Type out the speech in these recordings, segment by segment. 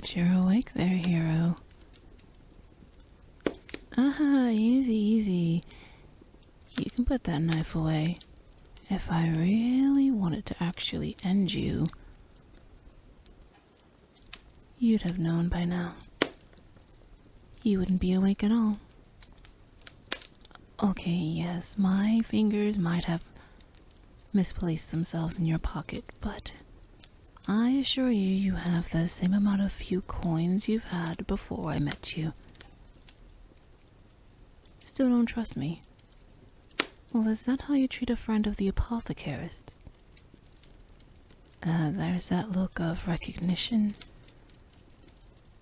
that you're awake there, hero. Easy, easy. You can put that knife away. If I really wanted to actually end you, you'd have known by now. You wouldn't be awake at all. Okay, yes, my fingers might have misplaced themselves in your pocket, but I assure you, you have the same amount of few coins you've had before I met you. Still don't trust me? Well, is that how you treat a friend of the Apothecarist? There's that look of recognition.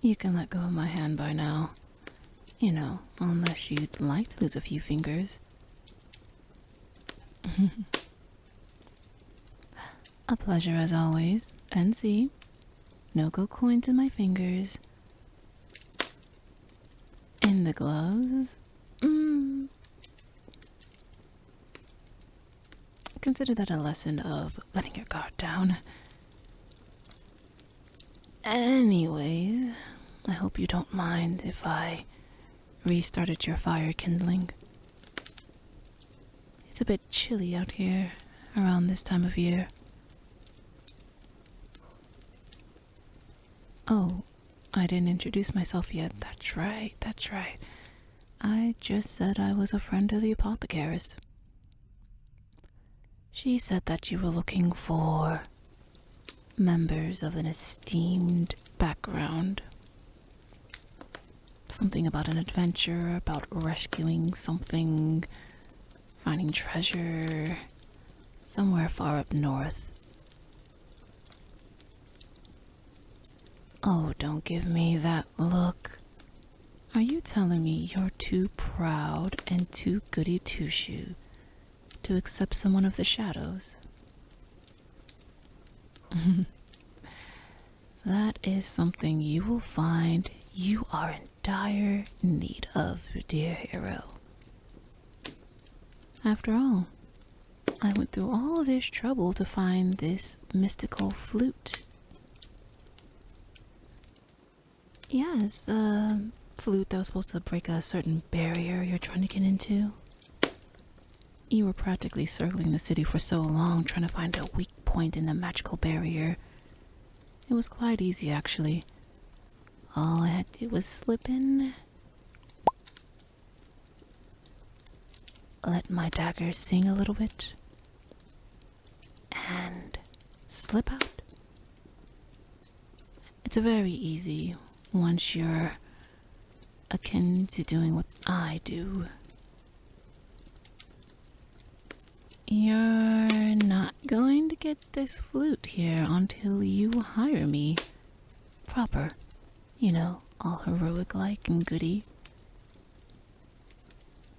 You can let go of my hand by now. You know, unless you'd like to lose a few fingers. A pleasure as always. And see, no gold coins in my fingers. In the gloves. Consider that a lesson of letting your guard down. Anyways, I hope you don't mind if I restarted your fire kindling. It's a bit chilly out here around this time of year. Oh, I didn't introduce myself yet. That's right. I just said I was a friend of the Apothecarist. She said that you were looking for members of an esteemed background. Something about an adventure, about rescuing something, finding treasure, somewhere far up north. Oh, don't give me that look. Are you telling me you're too proud and too goody two-shoe to accept someone of the shadows? That is something you will find you are in dire need of, dear hero. After all, I went through all this trouble to find this mystical flute. Yes, the flute that was supposed to break a certain barrier you're trying to get into. You were practically circling the city for so long trying to find a weak point in the magical barrier. It was quite easy, actually. All I had to do was slip in, let my dagger sing a little bit, and slip out. It's very easy once you're akin to doing what I do. You're not going to get this flute here until you hire me. Proper. You know, all heroic-like and goody.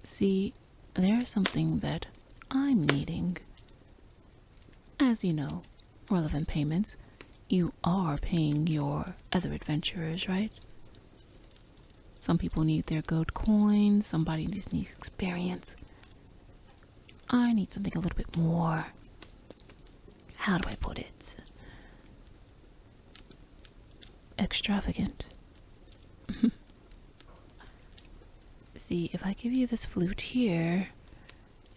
See, there's something that I'm needing. As you know, relevant payments. You are paying your other adventurers, right? Some people need their gold coins, somebody just needs experience. I need something a little bit more, how do I put it? Extravagant. See, if I give you this flute here,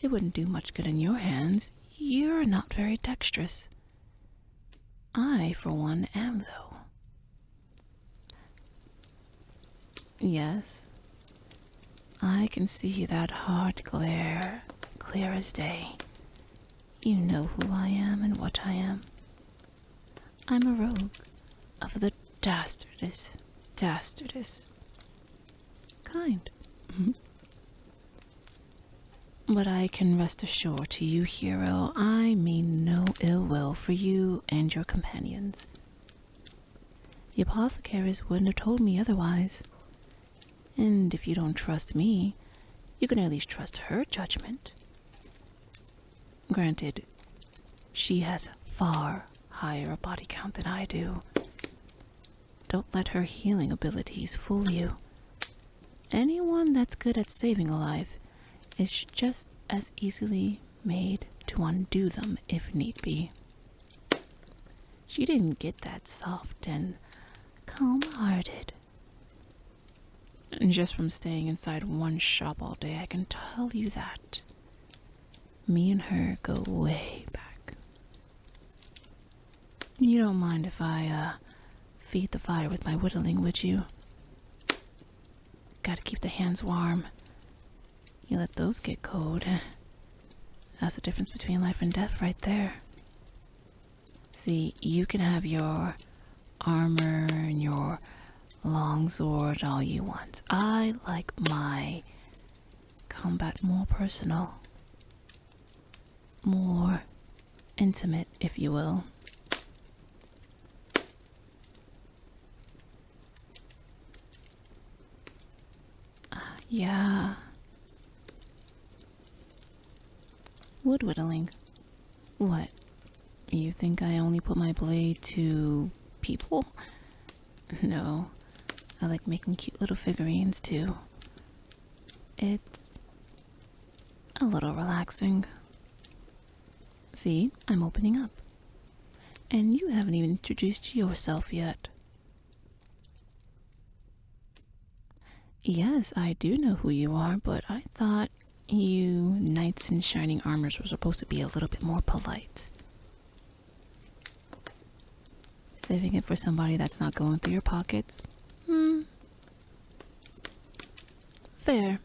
it wouldn't do much good in your hands. You're not very dexterous. I, for one, am, though. Yes, I can see that heart glare, clear as day. You know who I am and what I am. I'm a rogue of the dastardous kind. But I can rest assured to you, hero, I mean no ill will for you and your companions. The Apothecarist wouldn't have told me otherwise. And if you don't trust me, you can at least trust her judgment. Granted, she has far higher a body count than I do. Don't let her healing abilities fool you. Anyone that's good at saving a life is just as easily made to undo them if need be. She didn't get that soft and calm-hearted. And just from staying inside one shop all day, I can tell you that. Me and her go way back. You don't mind if I, feed the fire with my whittling, would you? Gotta keep the hands warm. You let those get cold. That's the difference between life and death right there. See, you can have your armor and your long sword all you want. I like my combat more personal. More intimate, if you will. Yeah. Wood whittling. What? You think I only put my blade to people? No. I like making cute little figurines too. It's a little relaxing. See, I'm opening up. And you haven't even introduced yourself yet. Yes, I do know who you are, but I thought you knights in shining armors were supposed to be a little bit more polite. Saving it for somebody that's not going through your pockets? Fair.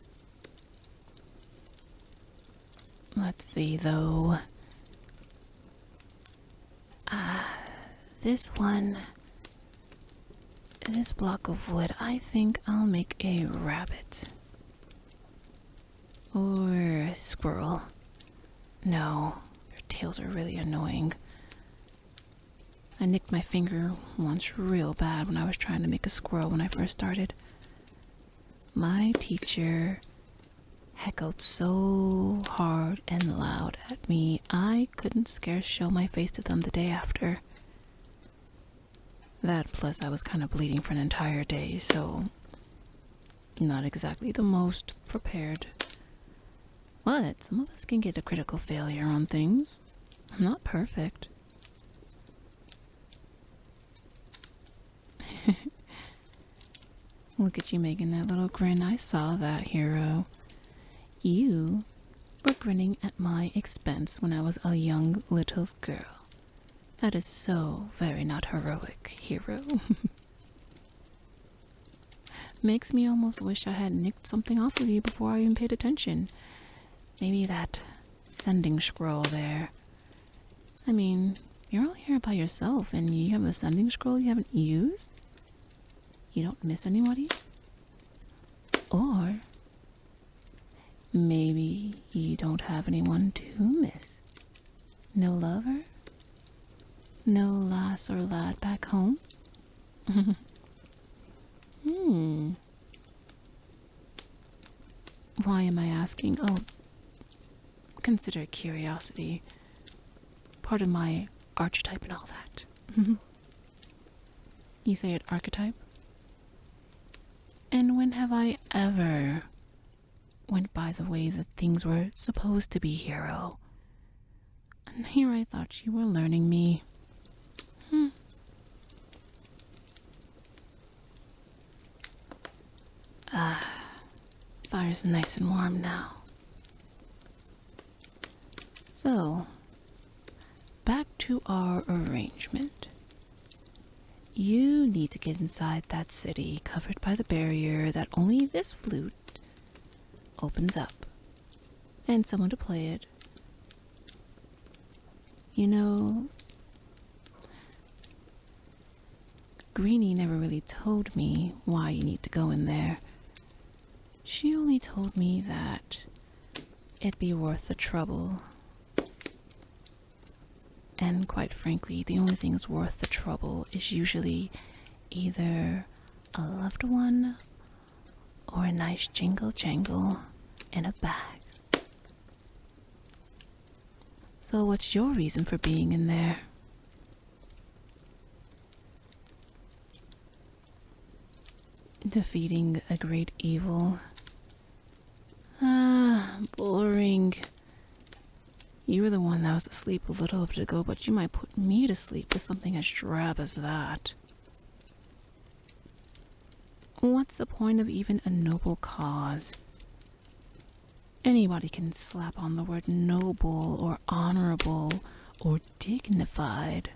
Let's see, though. This block of wood, I think I'll make a rabbit. Or a squirrel. No, their tails are really annoying. I nicked my finger once real bad when I was trying to make a squirrel when I first started. My teacher heckled so hard and loud at me, I couldn't scarce show my face to them the day after. That plus I was kind of bleeding for an entire day, so not exactly the most prepared. What? Some of us can get a critical failure on things. I'm not perfect. Look at you making that little grin. I saw that, hero. You were grinning at my expense when I was a young little girl. That is so very not heroic, hero. Makes me almost wish I had nicked something off of you before I even paid attention. Maybe that sending scroll there. I mean, you're all here by yourself and you have a sending scroll you haven't used? You don't miss anybody? Or maybe you don't have anyone to miss. No lover? No lass or lad back home? Why am I asking? Oh, consider curiosity. Part of my archetype and all that. You say it archetype? And when have I ever went by the way that things were supposed to be, hero? And here I thought you were learning me. Fire's nice and warm now. So, back to our arrangement. You need to get inside that city covered by the barrier that only this flute opens up. And someone to play it. You know, Greenie never really told me why you need to go in there. She only told me that it'd be worth the trouble. And quite frankly, the only thing that's worth the trouble is usually either a loved one or a nice jingle jangle in a bag. So what's your reason for being in there? Defeating a great evil. Boring. You were the one that was asleep a little bit ago, but you might put me to sleep with something as drab as that. What's the point of even a noble cause? Anybody can slap on the word noble or honorable or dignified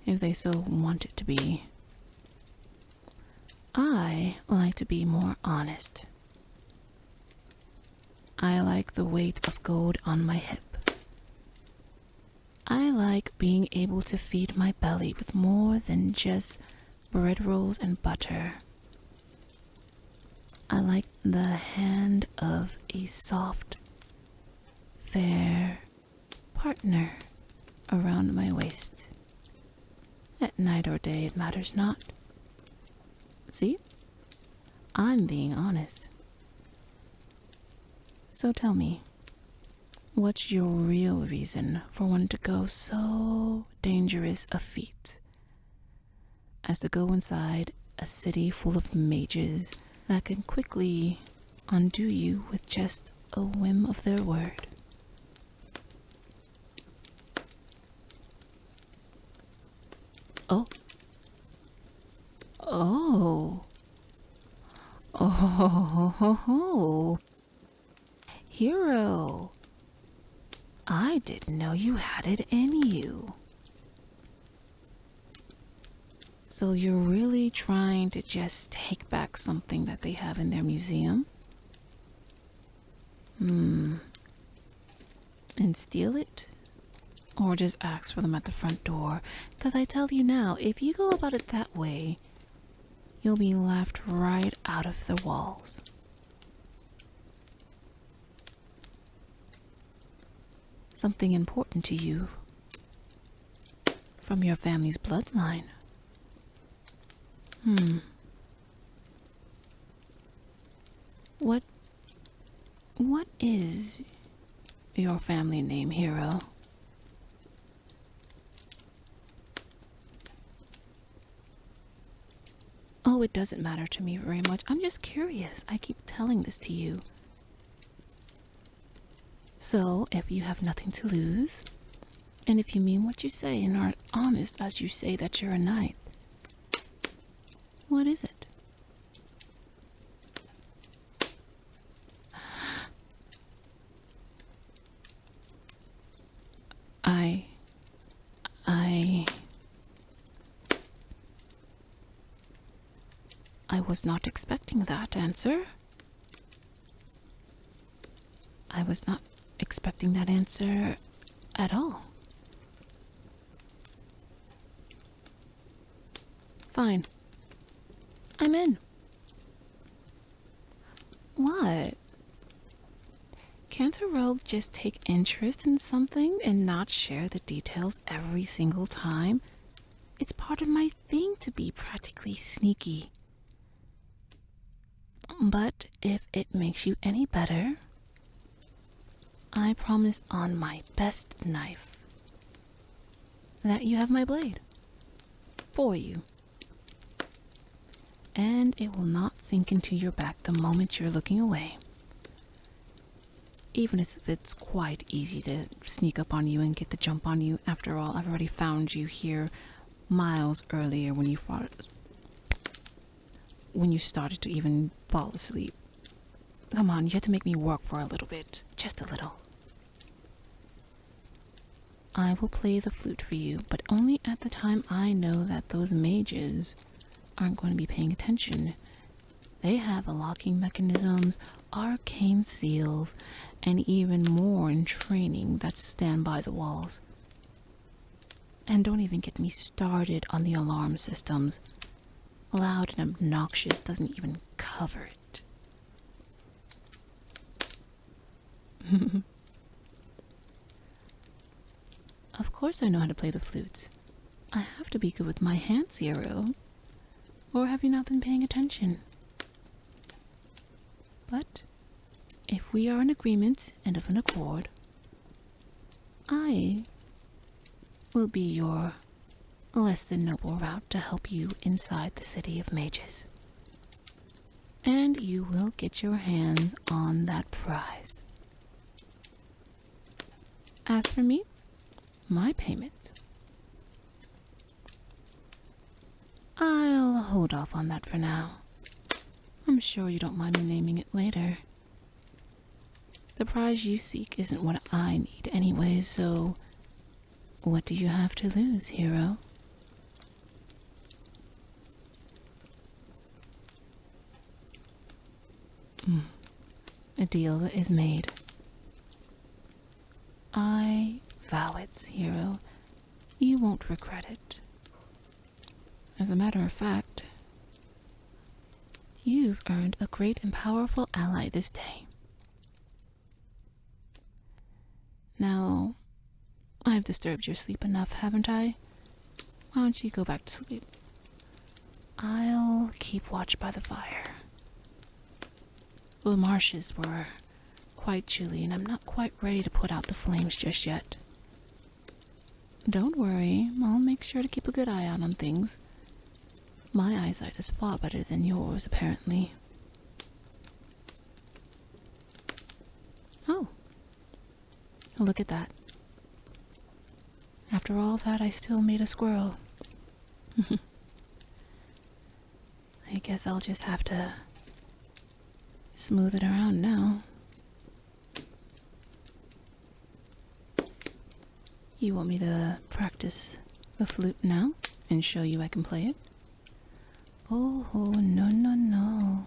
if they so want it to be. I like to be more honest. I like the weight of gold on my hip. I like being able to feed my belly with more than just bread rolls and butter. I like the hand of a soft, fair partner around my waist. At night or day, it matters not. See? I'm being honest. So tell me, what's your real reason for wanting to go so dangerous a feat as to go inside a city full of mages that can quickly undo you with just a whim of their word? Oh. Oh. Oh. Hero. I didn't know you had it in you. So you're really trying to just take back something that they have in their museum? And steal it? Or just ask for them at the front door? Because I tell you now, if you go about it that way, you'll be laughed right out of the walls. Something important to you from your family's bloodline. What is your family name, Hero? Oh, it doesn't matter to me very much. I'm just curious. I keep telling this to you. So, if you have nothing to lose, and if you mean what you say and are honest as you say that you're a knight, what is it? I was not expecting that answer. I was not expecting that answer at all. Fine. I'm in. What? Can't a rogue just take interest in something and not share the details every single time? It's part of my thing to be practically sneaky. But if it makes you any better, I promise on my best knife that you have my blade for you. And it will not sink into your back the moment you're looking away. Even if it's quite easy to sneak up on you and get the jump on you. After all, I've already found you here miles earlier when you started to even fall asleep. Come on, you have to make me work for a little bit. Just a little. I will play the flute for you, but only at the time I know that those mages aren't going to be paying attention. They have locking mechanisms, arcane seals, and even more in training that stand by the walls. And don't even get me started on the alarm systems. Loud and obnoxious doesn't even cover it. Of course I know how to play the flute. I have to be good with my hands, Hero. Or have you not been paying attention? But if we are in agreement and of an accord, I will be your less than noble route to help you inside the city of mages. And you will get your hands on that prize. As for me, my payment, I'll hold off on that for now. I'm sure you don't mind me naming it later. The prize you seek isn't what I need anyway, so what do you have to lose, hero? A deal is made. I vow it, hero. You won't regret it. As a matter of fact, you've earned a great and powerful ally this day. Now, I've disturbed your sleep enough, haven't I? Why don't you go back to sleep? I'll keep watch by the fire. The marshes were quite chilly, and I'm not quite ready to put out the flames just yet. Don't worry, I'll make sure to keep a good eye out on things. My eyesight is far better than yours, apparently. Oh, look at that. After all that, I still made a squirrel. I guess I'll just have to smooth it around now. You want me to practice the flute now and show you I can play it? Oh, no, no, no.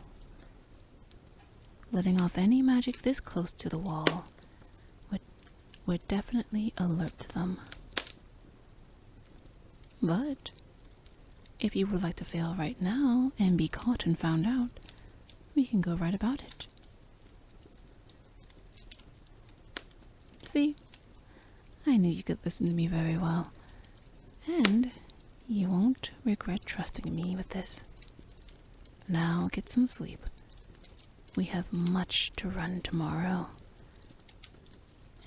Letting off any magic this close to the wall would definitely alert them. But if you would like to fail right now and be caught and found out, we can go right about it. See? I knew you could listen to me very well. And you won't regret trusting me with this. Now get some sleep. We have much to run tomorrow.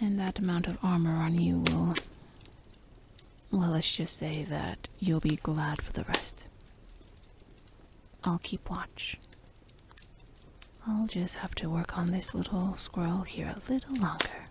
And that amount of armor on you will... well, let's just say that you'll be glad for the rest. I'll keep watch. I'll just have to work on this little squirrel here a little longer.